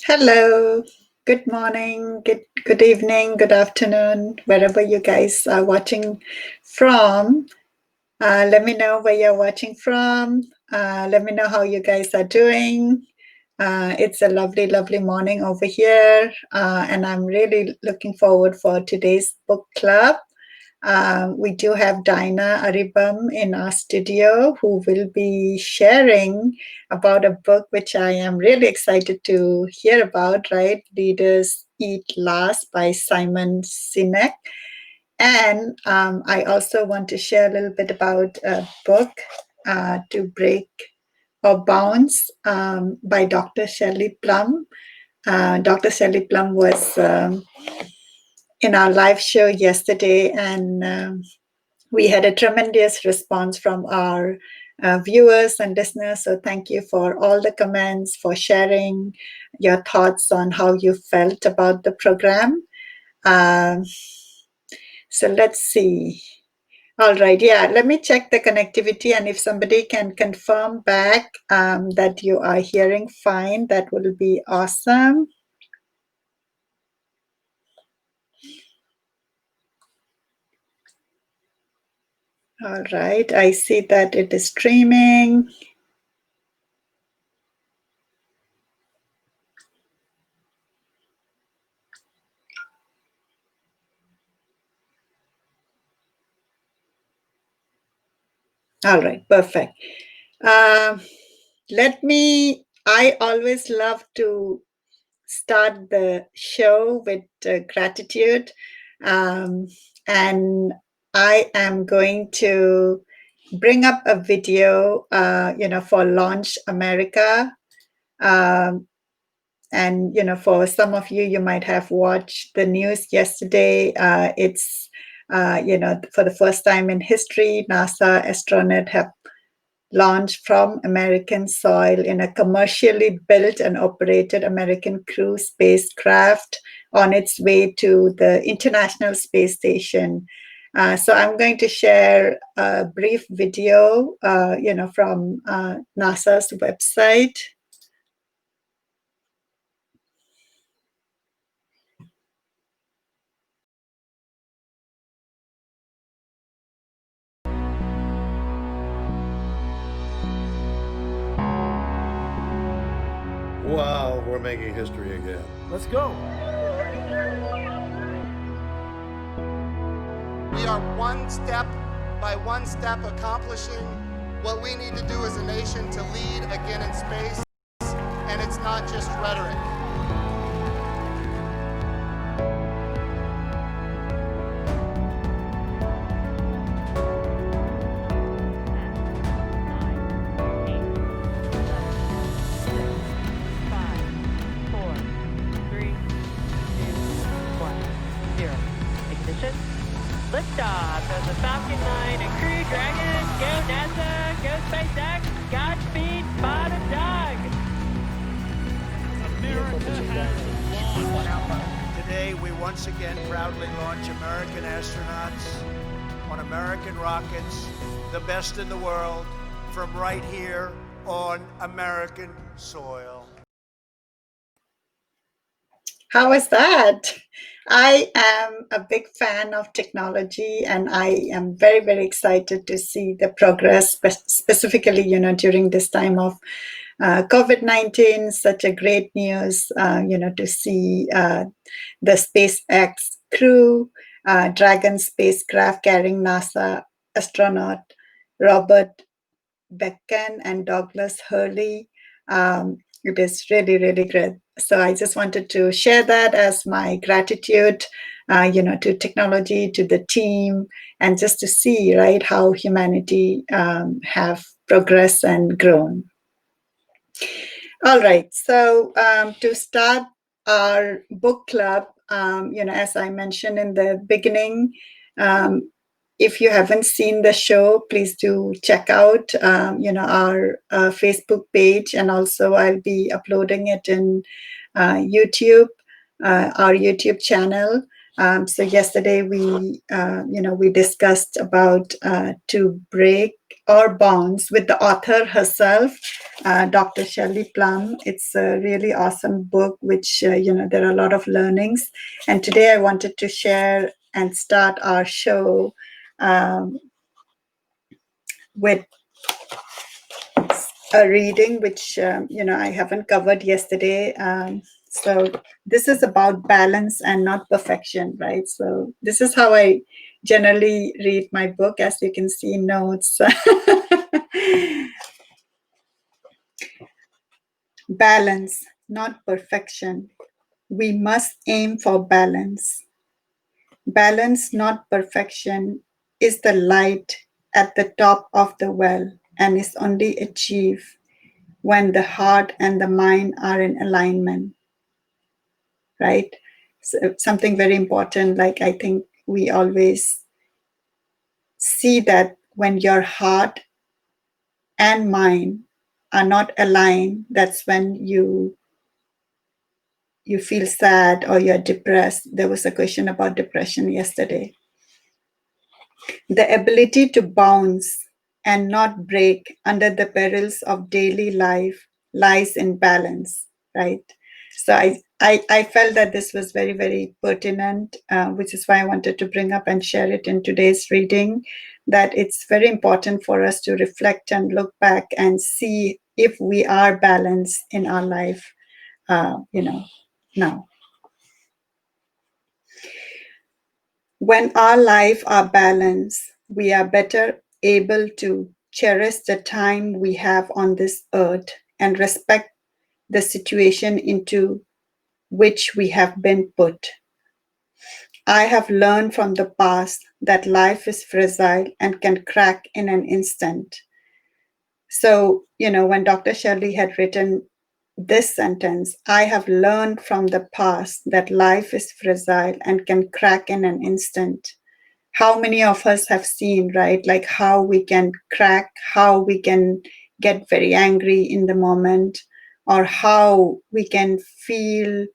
Hello, good morning, good evening, good afternoon, wherever you guys are watching from. Let me know where you're watching from. Let me know how you guys are doing. It's a lovely, lovely morning over here, and I'm really looking forward for today's book club. We do have Dinah Aribam in our studio who will be sharing about a book which I am really excited to hear about, right? Leaders Eat Last by Simon Sinek. And I also want to share a little bit about a book, To Break or Bounce, by Dr. Shelley Plumb. Dr. Shelley Plumb was in our live show yesterday, and we had a tremendous response from our viewers and listeners. So thank you for all the comments, for sharing your thoughts on how you felt about the program. So let's see. All right, yeah, let me check the connectivity, and if somebody can confirm back that you are hearing fine, that will be awesome. All right, I see that it is streaming. All right, perfect. I always love to start the show with gratitude. And I am going to bring up a video, for Launch America. And, for some of you, you might have watched the news yesterday. It's, for the first time in history, NASA astronauts have launched from American soil in a commercially built and operated American crew spacecraft on its way to the International Space Station. So I'm going to share a brief video, from NASA's website. Wow, we're making history again. Let's go. We are one step by one step accomplishing what we need to do as a nation to lead again in space, and it's not just rhetoric. Liftoff of the Falcon 9 and Crew Dragon. Go NASA, go SpaceX, Godspeed, bottom dog. America has launched. Today we once again proudly launch American astronauts on American rockets, the best in the world, from right here on American soil. How was that? I am a big fan of technology, and I am very, very excited to see the progress, specifically, during this time of COVID-19, such a great news, to see the SpaceX crew, Dragon spacecraft carrying NASA astronaut Robert Becken and Douglas Hurley. It is really, really great. So I just wanted to share that as my gratitude, to technology, to the team, and just to see, right, how humanity have progressed and grown. All right. So to start our book club, as I mentioned in the beginning, if you haven't seen the show, please do check out, our Facebook page, and also I'll be uploading it in YouTube, our YouTube channel. So yesterday we discussed about To Break or Bounds with the author herself, Dr. Shelley Plumb. It's a really awesome book, which, there are a lot of learnings. And today I wanted to share and start our show with a reading which I haven't covered yesterday. So this is about balance and not perfection, right? So this is how I generally read my book, as you can see in notes. Balance, not perfection. We must aim for balance. Balance, not perfection, is the light at the top of the well and is only achieved when the heart and the mind are in alignment, right? So something very important, like I think we always see that when your heart and mind are not aligned, that's when you feel sad or you're depressed. There was a question about depression yesterday. The ability to bounce and not break under the perils of daily life lies in balance, right? So I felt that this was very, very pertinent, which is why I wanted to bring up and share it in today's reading, that it's very important for us to reflect and look back and see if we are balanced in our life, now. When our life are balanced, we are better able to cherish the time we have on this earth and respect the situation into which we have been put. I have learned from the past that life is fragile and can crack in an instant. So, when Dr. Shelley had written this sentence, I have learned from the past that life is fragile and can crack in an instant. How many of us have seen, right? Like how we can crack, how we can get very angry in the moment, or how we can feel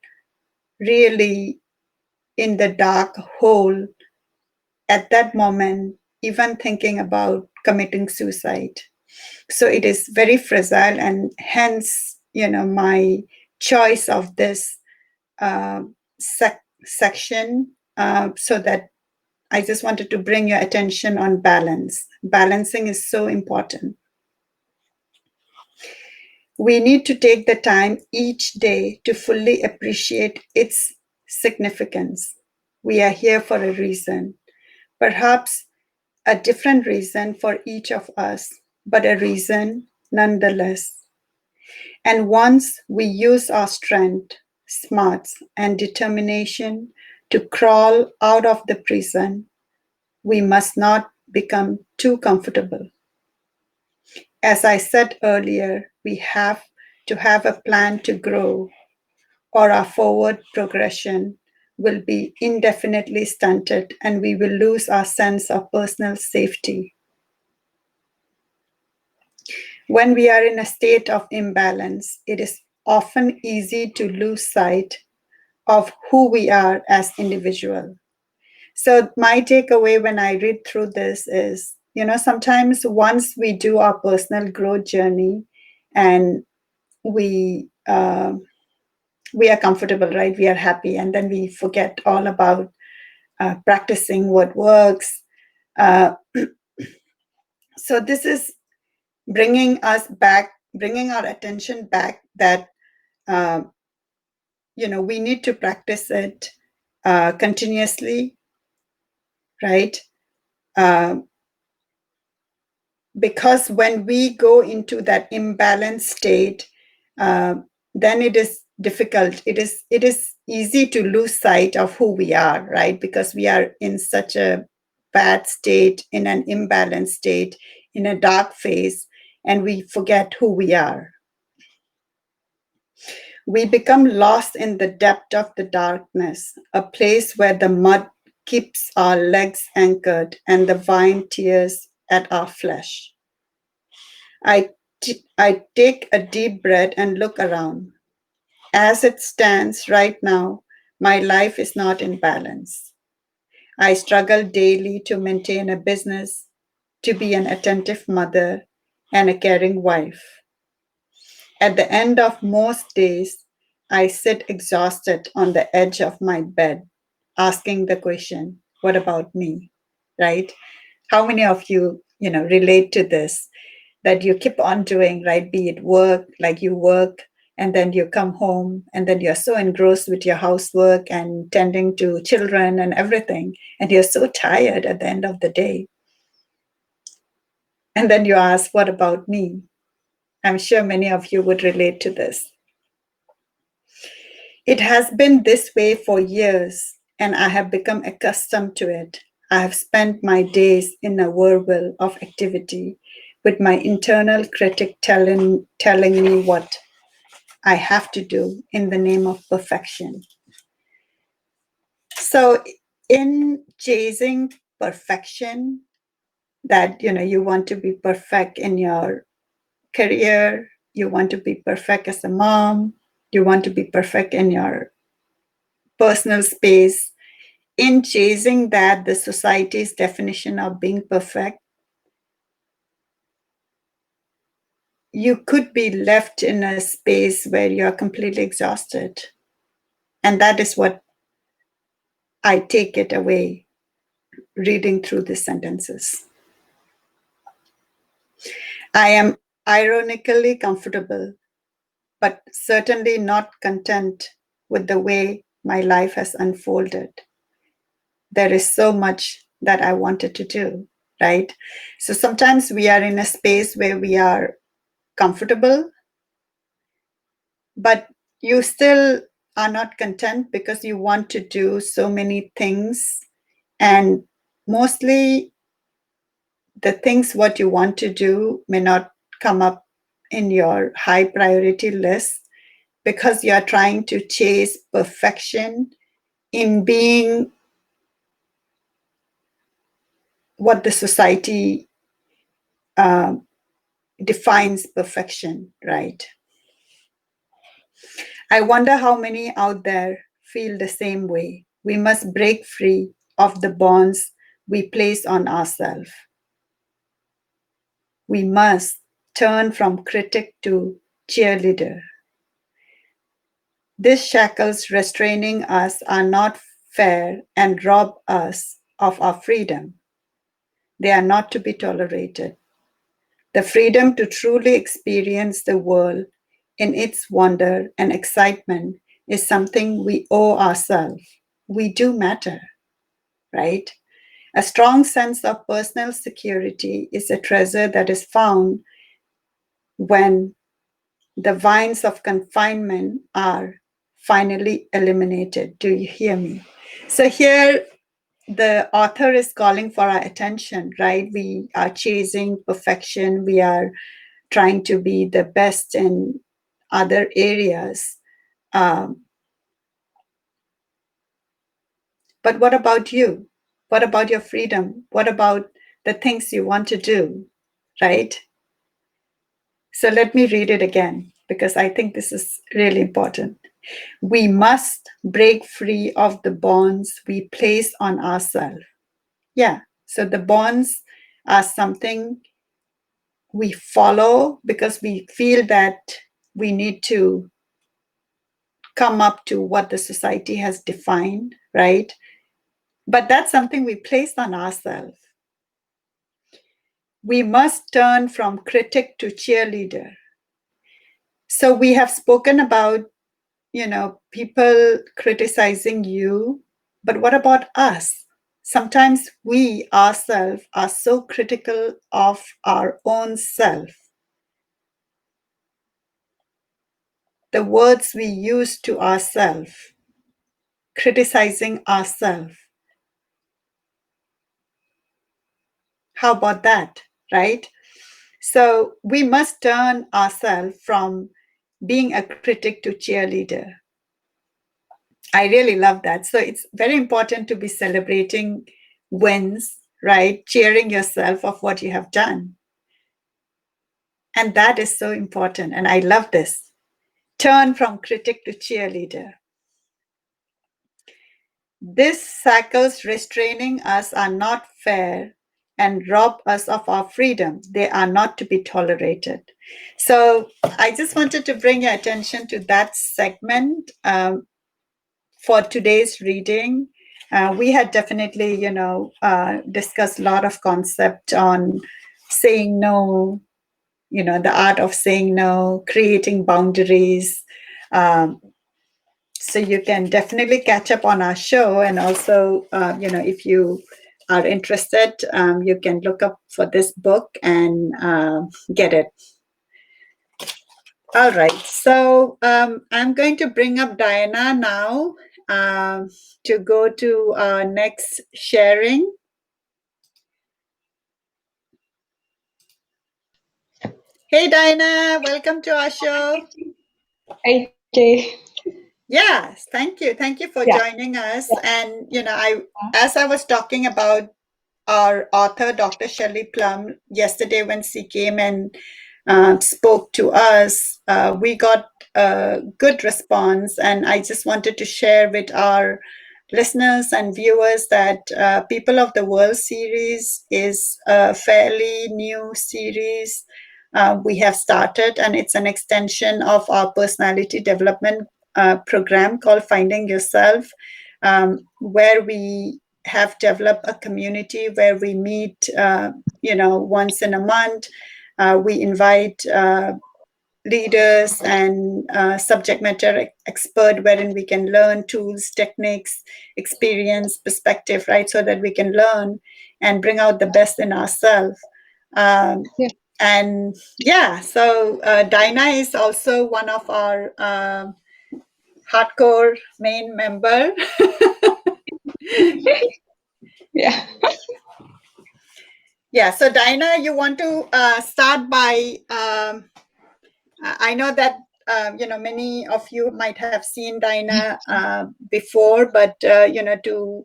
really in the dark hole at that moment, even thinking about committing suicide. So it is very fragile, and hence, my choice of this section, so that I just wanted to bring your attention on balance. Balancing is so important. We need to take the time each day to fully appreciate its significance. We are here for a reason, perhaps a different reason for each of us, but a reason nonetheless. And once we use our strength, smarts, and determination to crawl out of the prison, we must not become too comfortable. As I said earlier, we have to have a plan to grow, or our forward progression will be indefinitely stunted and we will lose our sense of personal safety. When we are in a state of imbalance, it is often easy to lose sight of who we are as individuals. So my takeaway when I read through this is, sometimes once we do our personal growth journey and we are comfortable, right? We are happy, and then we forget all about practicing what works. So this is bringing our attention back that, we need to practice it continuously, right? Because when we go into that imbalanced state, then it is difficult. It is easy to lose sight of who we are, right? Because we are in such a bad state, in an imbalanced state, in a dark phase, and we forget who we are. We become lost in the depth of the darkness, a place where the mud keeps our legs anchored and the vine tears at our flesh. I take a deep breath and look around. As it stands right now, my life is not in balance. I struggle daily to maintain a business, to be an attentive mother and a caring wife. At the end of most days, I sit exhausted on the edge of my bed, asking the question, what about me? Right? How many of you, relate to this, that you keep on doing, right? Be it work, like you work, and then you come home, and then you're so engrossed with your housework and tending to children and everything, and you're so tired at the end of the day. And then you ask, what about me? I'm sure many of you would relate to this. It has been this way for years, and I have become accustomed to it. I have spent my days in a whirlwill of activity, with my internal critic telling me what I have to do in the name of perfection. So in chasing perfection, that you want to be perfect in your career, you want to be perfect as a mom, you want to be perfect in your personal space. In chasing that, the society's definition of being perfect, you could be left in a space where you're completely exhausted. And that is what I take it away reading through these sentences. I am ironically comfortable, but certainly not content with the way my life has unfolded. There is so much that I wanted to do, right? So sometimes we are in a space where we are comfortable, but you still are not content because you want to do so many things. And mostly the things what you want to do may not come up in your high priority list because you are trying to chase perfection in being what the society defines perfection, right? I wonder how many out there feel the same way. We must break free of the bonds we place on ourselves. We must turn from critic to cheerleader. These shackles restraining us are not fair and rob us of our freedom. They are not to be tolerated. The freedom to truly experience the world in its wonder and excitement is something we owe ourselves. We do matter, right? A strong sense of personal security is a treasure that is found when the vines of confinement are finally eliminated. Do you hear me? So here the author is calling for our attention, right? We are chasing perfection. We are trying to be the best in other areas. But what about you? What about your freedom? What about the things you want to do, right? So let me read it again because I think this is really important. We must break free of the bonds we place on ourselves. Yeah, so the bonds are something we follow because we feel that we need to come up to what the society has defined, right? But that's something we place on ourselves. We must turn from critic to cheerleader. So we have spoken about, people criticizing you, but what about us? Sometimes we ourselves are so critical of our own self. The words we use to ourselves, criticizing ourselves. How about that, right? So we must turn ourselves from being a critic to cheerleader. I really love that. So it's very important to be celebrating wins, right? Cheering yourself of what you have done. And that is so important. And I love this. Turn from critic to cheerleader. These shackles restraining us are not fair and rob us of our freedom. They are not to be tolerated. So I just wanted to bring your attention to that segment for today's reading. We had definitely, discussed a lot of concept on saying no, the art of saying no, creating boundaries. So you can definitely catch up on our show. And also, if you are interested, you can look up for this book and get it. All right. So I'm going to bring up Diana now to go to our next sharing. Hey, Diana, welcome to our show. Hi, Jay. Yes, thank you. Thank you for joining us. And, as I was talking about our author, Dr. Shelley Plumb, yesterday when she came and spoke to us, we got a good response. And I just wanted to share with our listeners and viewers that People of the World series is a fairly new series we have started, and it's an extension of our personality development program called Finding Yourself, where we have developed a community where we meet, once in a month. We invite leaders and subject matter expert, wherein we can learn tools, techniques, experience, perspective, right? So that we can learn and bring out the best in ourselves. And so Dinah is also one of our hardcore main member. Yeah. Yeah. So Dinah, you want to start by? I know that many of you might have seen Dinah before, but to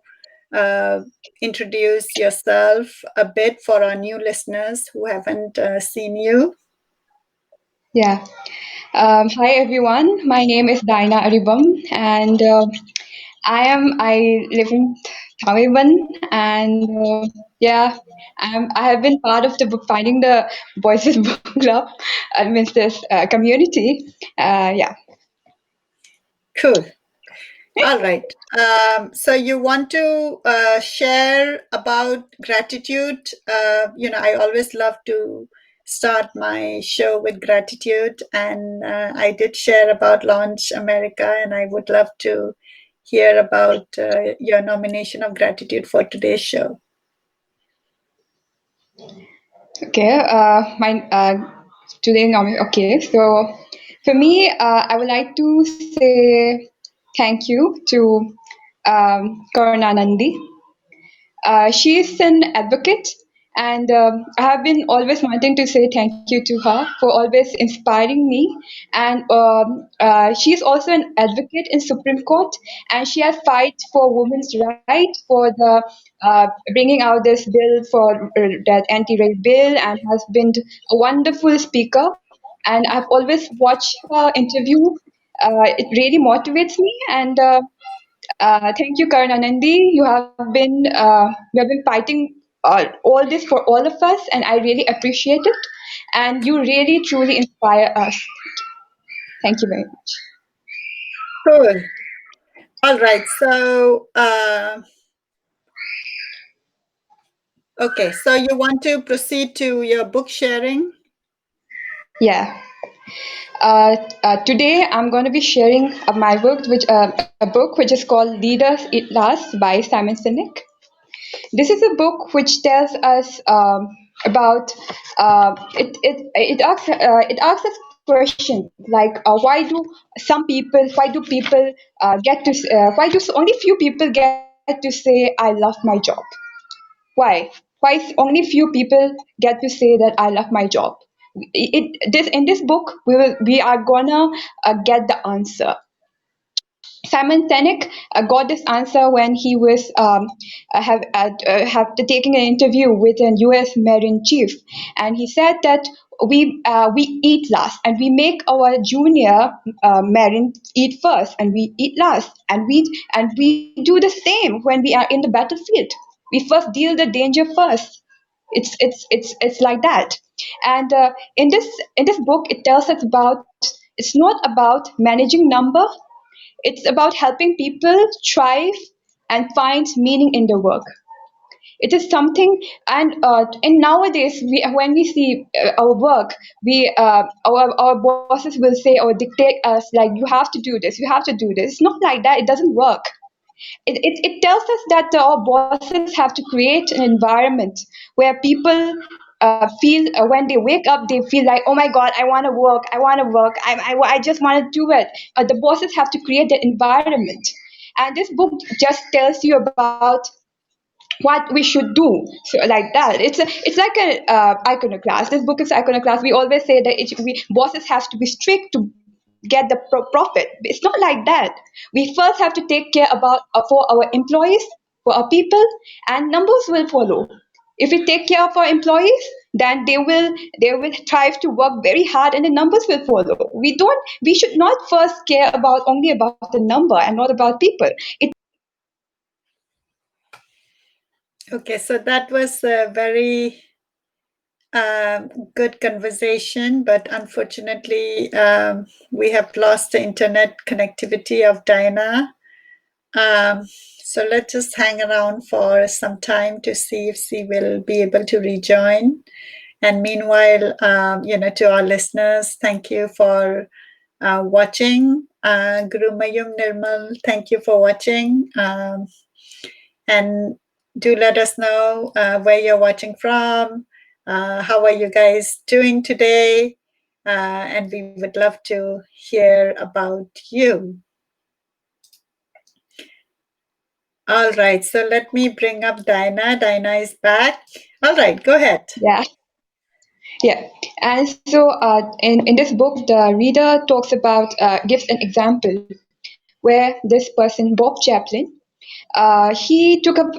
introduce yourself a bit for our new listeners who haven't seen you. Yeah. Hi, everyone. My name is Daina Aribam, and I live in Tamiban, and I have been part of the book Finding the Voices book club, means this community. Yeah. Cool. All right. So you want to share about gratitude? I always love to start my show with gratitude, and I did share about Launch America, and I would love to hear about your nomination of gratitude for today's show. Okay. Today okay. So for me, I would like to say thank you to Karunanandi. She is an advocate, and I have been always wanting to say thank you to her for always inspiring me. And she is also an advocate in Supreme Court, and she has fight for women's right for the bringing out this bill for that anti-rape bill, and has been a wonderful speaker. And I've always watched her interview. It really motivates me, and thank you, Karunanandi. You have been fighting all this for all of us, and I really appreciate it. And you really truly inspire us. Thank you very much. Cool. All right. So, okay. So you want to proceed to your book sharing? Yeah. Today I'm going to be sharing my book, a book which is called "Leaders Eat Last" by Simon Sinek. This is a book which tells us about it asks us questions like why do people only few people get to say I love my job? Why only few people get to say that I love my job? In this book we are gonna get the answer. Simon Sinek got this answer when he was taking an interview with an U.S. Marine chief, and he said that we eat last, and we make our junior Marine eat first, and we eat last, and we do the same when we are in the battlefield. We first deal the danger first. It's like that. And in this book, it tells us about, it's not about managing number. It's about helping people thrive and find meaning in their work. It is something, and nowadays, when we see our work, our bosses will say or dictate us like, you have to do this, you have to do this. It's not like that. It doesn't work. It tells us that our bosses have to create an environment where people feel, when they wake up, they feel like, oh my god, I want to work, I just want to do it. The bosses have to create that environment, and this book just tells you about what we should do. So like that, it's like a iconoclast. This book is iconoclast. We always say that bosses have to be strict to get the profit. It's not like that. We first have to take care about for our employees, for our people, and numbers will follow. If we take care of our employees, then they will thrive to work very hard, and the numbers will follow. We should not first care about only about the number and not about people. Okay, so that was a very good conversation, but unfortunately, we have lost the internet connectivity of Diana. So let's just hang around for some time to see if she will be able to rejoin. And meanwhile, to our listeners, thank you for watching. Guru Mayum Nirmal, thank you for watching. And do let us know where you're watching from. How are you guys doing today? And we would love to hear about you. All right, so let me bring up Dinah. Dinah is back. All right, go ahead. Yeah. And so in this book, the reader talks about, gives an example where this person, Bob Chaplin, he took up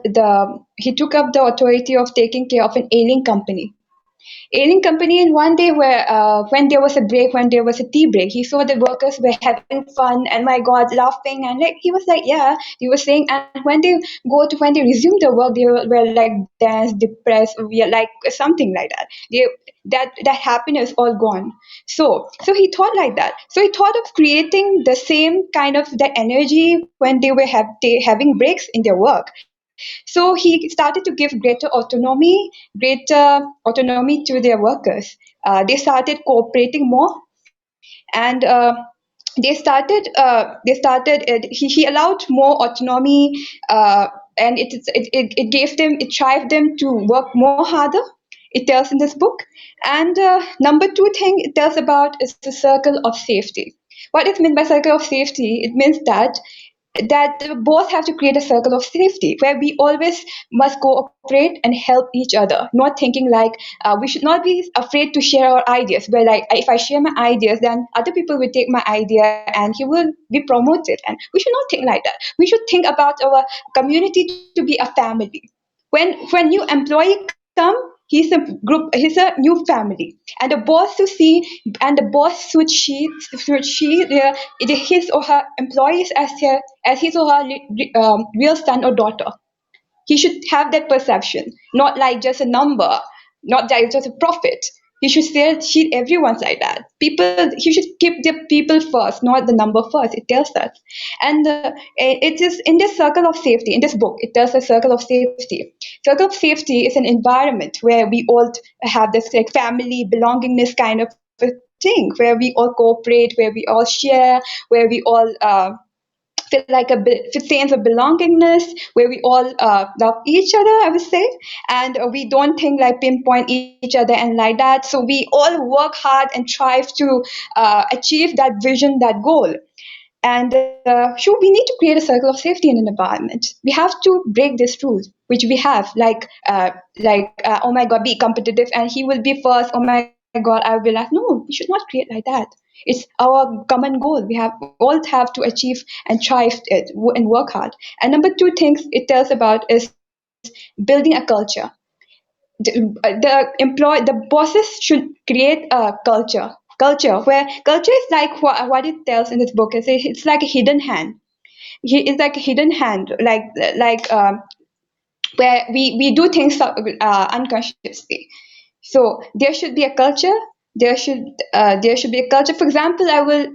the authority of taking care of an ailing company. And one day, where when there was a break, when there was a tea break, he saw the workers were having fun and my god, laughing, and like he was like, yeah, he was saying. And when they resumed the work, they were like dance depressed, or like something like that. That happiness all gone. So he thought like that. So he thought of creating the same kind of that energy when they were having breaks in their work. So he started to give greater autonomy to their workers. They started cooperating more, and he allowed more autonomy, and it drove them to work more harder. It tells in this book. And number two thing it tells about is the circle of safety. What is meant by circle of safety? It means that both have to create a circle of safety where we always must cooperate and help each other, not thinking like we should not be afraid to share our ideas, where like if I share my ideas, then other people will take my idea and he will be promoted. And we should not think like that. We should think about our community to be a family. When new employee come, he's a new family, and the boss to see, and the boss should his or her employees as his or her real son or daughter. He should have that perception, not like just a number, not like just a profit. He should treat everyone like that. He should keep the people first, not the number first. It tells us. And it is in this circle of safety, in this book, it tells a circle of safety. Circle of safety is an environment where we all have this like family belongingness kind of a thing, where we all cooperate, where we all share, where we all feel like a sense of belongingness, where we all love each other, I would say. And we don't think like pinpoint each other and like that. So we all work hard and strive to achieve that vision, that goal. And sure, we need to create a circle of safety in an environment. We have to break this rule, which we have, oh my God, be competitive and he will be first. Oh my God, I will be last. No, we should not create like that. It's our common goal. We all have to achieve and strive it and work hard. And number two things it tells about is building a culture. The bosses should create a culture where culture is like what it tells in this book is it's like a hidden hand. It's like a hidden hand, like where we do things unconsciously. So there should be a culture. There should be a culture. For example, I will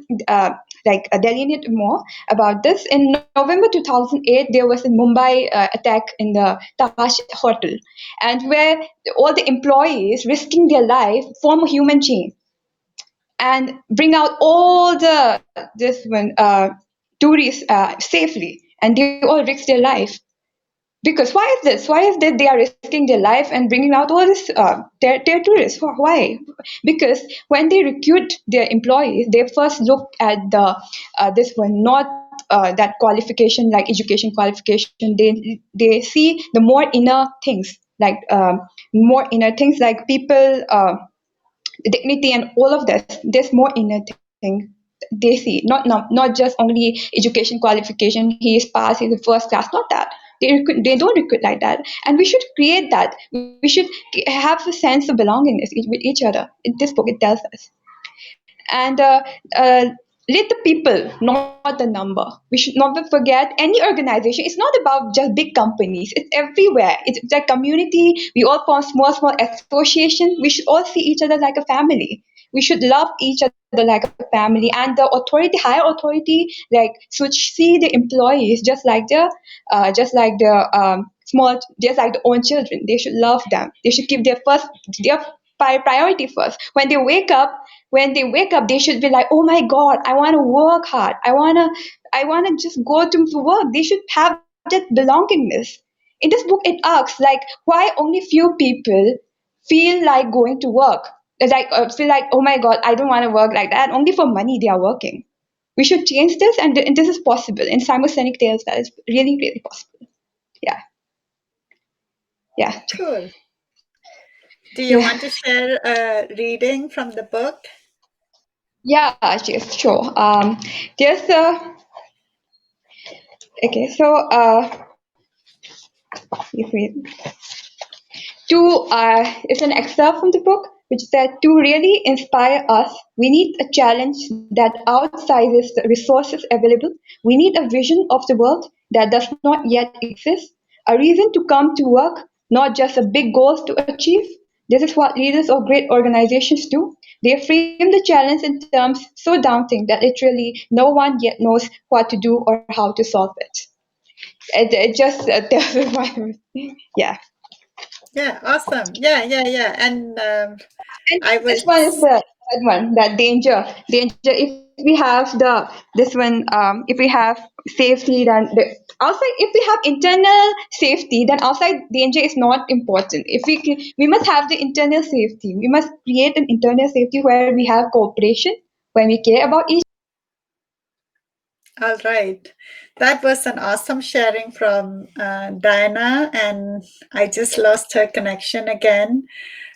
delineate more about this. In November 2008, there was a Mumbai attack in the Taj Hotel, and where all the employees risking their life form a human chain and bring out all the this one tourists safely, and they all risk their life. Because why is this? Why is that they are risking their life and bringing out all this their tourists? Why? Because when they recruit their employees, they first look at the this one, not that qualification like education qualification. They see the more inner things, like more inner things like people. Dignity and all of this, there's more inner thing they see, not just only education qualification, he is passed, he's a first class, not that. They don't recruit like that, and we should create that. We should have a sense of belongingness with each other. In this book it tells us. And let the people, not the number. We should never forget any organization. It's not about just big companies. It's everywhere. It's like community. We all form small association. We should all see each other like a family. We should love each other like a family. And the authority, higher authority, like should see the employees just like the small, just like the own children. They should love them. They should keep their priority first. When they wake up, they should be like, oh my god, I want to work hard, I want to just go to work. They should have that belongingness. In this book it asks like, why only few people feel like going to work. It's like feel like, oh my god, I don't want to work like that. Only for money they are working. We should change this, and this is possible. And Simon Sinek tells that it's really possible. Yeah. Yeah. Cool. Do you Yeah. want to share a reading from the book? Yeah, yes, sure. There's a okay. So, if we it's an excerpt from the book which said, to really inspire us, we need a challenge that outsizes the resources available. We need a vision of the world that does not yet exist, a reason to come to work, not just a big goals to achieve. This is what leaders of great organizations do. They frame the challenge in terms so daunting that literally no one yet knows what to do or how to solve it. It just tells us yeah. Yeah, awesome. Yeah. And And I this one is was the third one, that danger. If we have if we have safety, then outside. If we have internal safety, then outside danger is not important. We must have the internal safety. We must create an internal safety where we have cooperation, when we care about each. all right. That was an awesome sharing from Diana, and I just lost her connection again.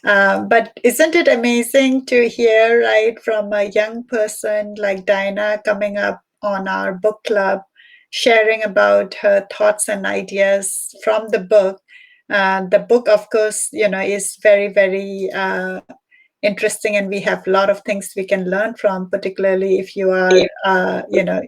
But isn't it amazing to hear, right, from a young person like Diana coming up on our book club, sharing about her thoughts and ideas from the book. The book, of course, is very interesting, and we have a lot of things we can learn from, particularly if you are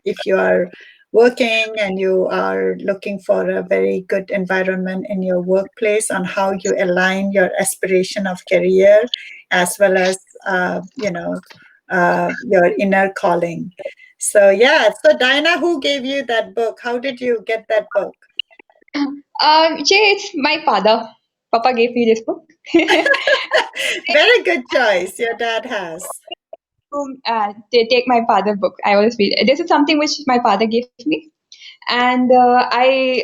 if you are working and you are looking for a very good environment in your workplace, on how you align your aspiration of career as well as your inner calling. So yeah, so Diana, who gave you that book? How did you get that book? Jay, it's my father. Papa gave me this book. Very good choice your dad has. They take my father book. I always read. This is something which my father gave me, and I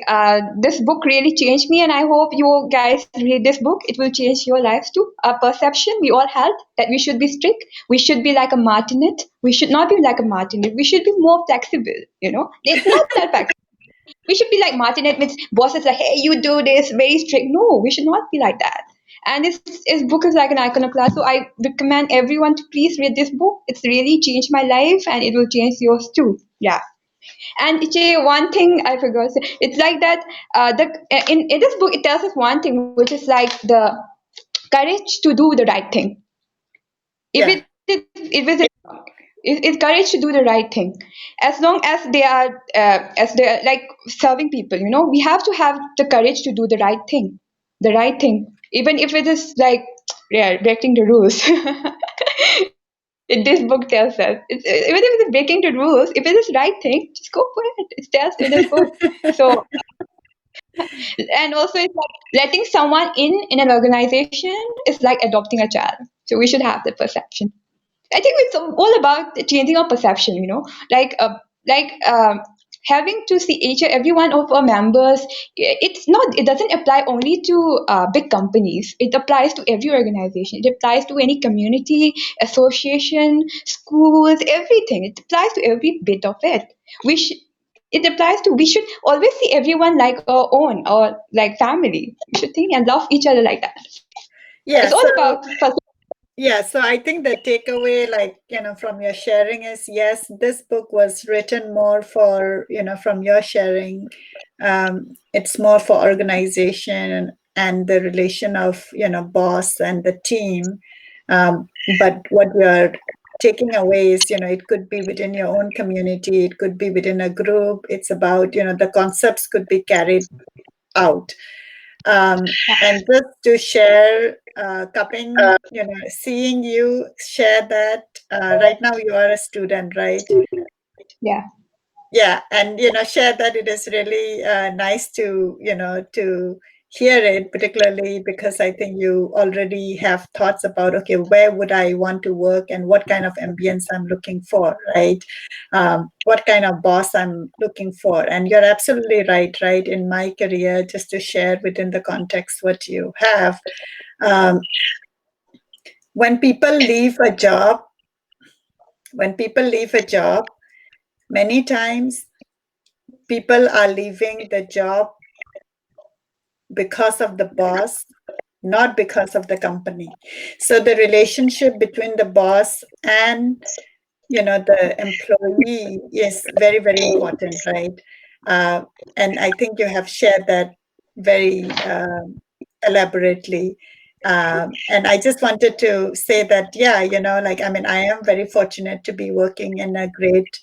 this book really changed me. And I hope you guys read this book. It will change your lives too. A perception we all had that we should be strict. We should be like a martinet. We should not be like a martinet. We should be more flexible. It's not that flexible. We should be like Martinet, with bosses like, hey, you do this, very strict. No, we should not be like that. And this book is like an iconoclast. So I recommend everyone to please read this book. It's really changed my life, and it will change yours too. Yeah. And Jay, one thing I forgot to say, it's like that in this book it tells us one thing, which is like the courage to do the right thing. If Yeah. it is It's courage to do the right thing. As long as they are like serving people, we have to have the courage to do the right thing, even if it is like, yeah, breaking the rules. This book tells us, even if it's breaking the rules, if it is right thing, just go for it. It tells in the book. So, and also it's like letting someone in an organization is like adopting a child. So we should have that perception. I think it's all about changing our perception, like like um, having to see each and every one of our members. It doesn't apply only to big companies. It applies to every organization. It applies to any community, association, schools, everything. It applies to every bit of it. We should always see everyone like our own or like family. We should think and love each other like that. Yeah, It's all so about yeah, so I think the takeaway, like, from your sharing is, yes, this book was written more for, from your sharing, it's more for organization and the relation of, boss and the team. But what you're taking away is, it could be within your own community, it could be within a group. It's about, the concepts could be carried out. And just to share, Kaping, seeing you share that, right now you are a student, right? yeah. Yeah, and share that. It is really nice to to hear it, particularly because I think you already have thoughts about, okay, where would I want to work and what kind of ambience I'm looking for, right? What kind of boss I'm looking for. And you're absolutely right? In my career, just to share within the context what you have, um, when people leave a job, many times people are leaving the job because of the boss, not because of the company. So the relationship between the boss and the employee is very, very important, right? And I think you have shared that very elaborately. And I just wanted to say that, yeah, I am very fortunate to be working in a great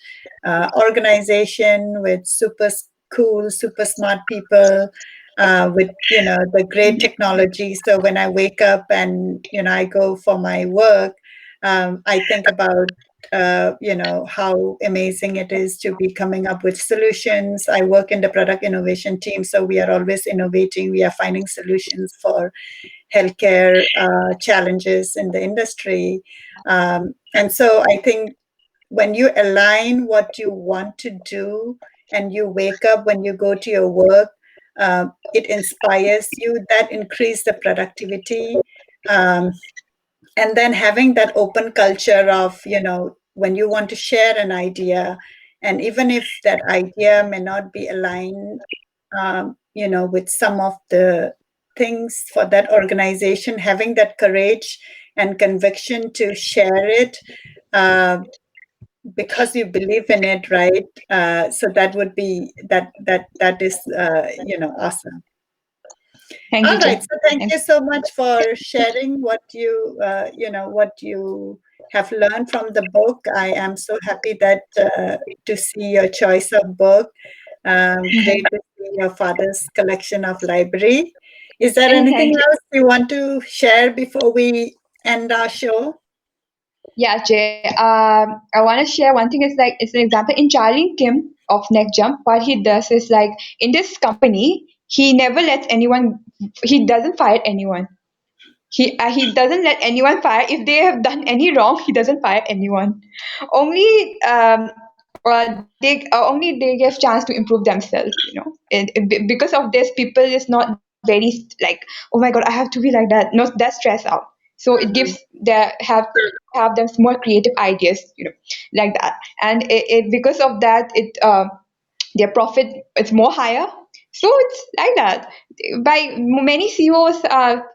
organization with super cool, super smart people, with the great technology. So when I wake up and I go for my work, I think about how amazing it is to be coming up with solutions. I work in the product innovation team, so we are always innovating. We are finding solutions for healthcare challenges in the industry. And so I think when you align what you want to do and you wake up when you go to your work, it inspires you, that increase the productivity. And then having that open culture of, when you want to share an idea, and even if that idea may not be aligned, with some of the things for that organization, having that courage and conviction to share it, because you believe in it, right? So that would be that is awesome. Thank All you, right, Jay. so thank you so much for sharing what you what you have learned from the book. I am so happy that to see your choice of book. Great to see your father's collection of library. Is there anything Thank you. else you want to share before we end our show? Yeah, Jay. I want to share one thing. Is like it's an example in Charlie Kim of Neck Jump. What he does is like in this company, he never lets anyone. He doesn't fire anyone. He doesn't let anyone fire. If they have done any wrong, he doesn't fire anyone. Only only they give chance to improve themselves. Because of this, people is not very like, oh my god, I have to be like that. Not that stress out. So it gives Mhm. have them more creative ideas. Like that. And because of that, their profit is more higher. So it's like that. By many CEOs are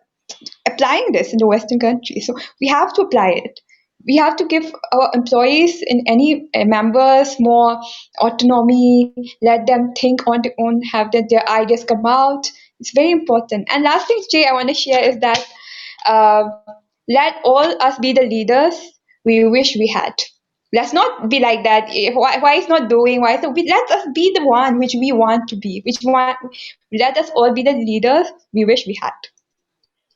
applying this in the Western countries. So we have to apply it. We have to give our employees and any members more autonomy, let them think on their own, have their ideas come out. It's very important. And last thing, Jay, I want to share is that uh, let all us be the leaders we wish we had. Let's not be like that. Why is not doing? Why is it? Let us be the one which we want to be. Let us all be the leaders we wish we had.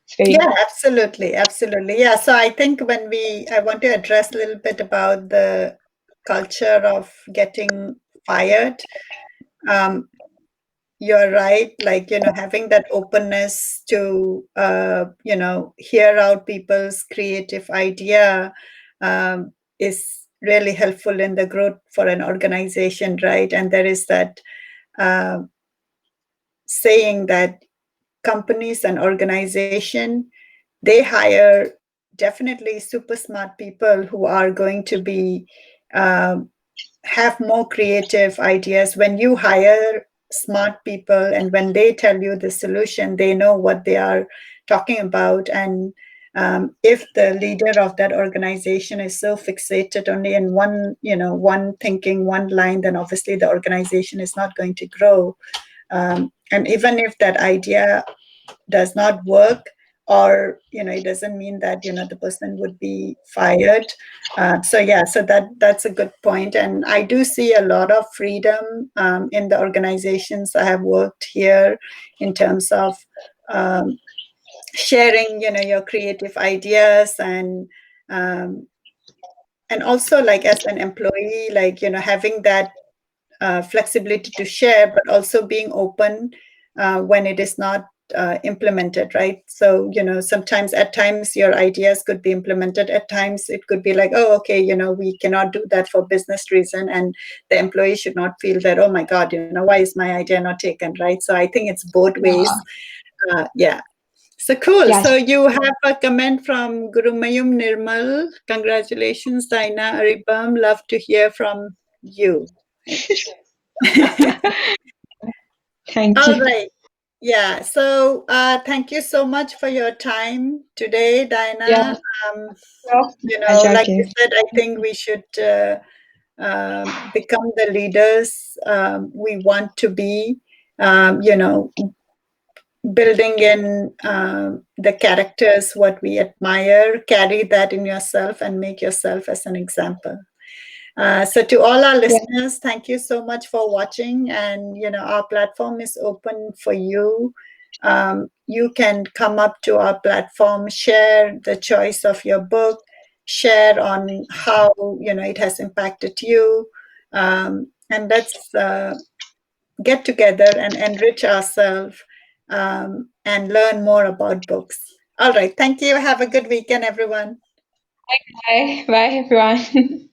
It's very Yeah, absolutely. Absolutely. Yeah. So I think I want to address a little bit about the culture of getting fired. You're right. Like, having that openness to, hear out people's creative idea is really helpful in the growth for an organization, right? And there is that uh, saying that companies and organization, they hire definitely super smart people who are going to be have more creative ideas. When you hire smart people and when they tell you the solution, they know what they are talking about. And if the leader of that organization is so fixated only in one thinking, one line, then obviously the organization is not going to grow. And even if that idea does not work, or it doesn't mean that the person would be fired. So that's a good point. And I do see a lot of freedom in the organizations I have worked here, in terms of sharing your creative ideas, and also, like, as an employee, like, having that flexibility to share, but also being open when it is not implemented, right? So, sometimes at times your ideas could be implemented. At times it could be like, oh, okay, we cannot do that for business reason. And the employee should not feel that, oh my God, why is my idea not taken, right? So I think it's both ways. Yeah. So cool. Yes. So you have a comment from Gurumayum Nirmal. Congratulations, Daina, Aribam. Love to hear from you. Thank All you. right. Yeah. So thank you so much for your time today, Diana. Yeah. Like you said, I think we should become the leaders we want to be. Building in the characters what we admire, carry that in yourself and make yourself as an example. So to all our listeners, thank you so much for watching. And our platform is open for you. You can come up to our platform, share the choice of your book, share on how it has impacted you, and let's get together and enrich ourselves and learn more about books. All right. Thank you. Have a good weekend, everyone. Bye. Bye, everyone.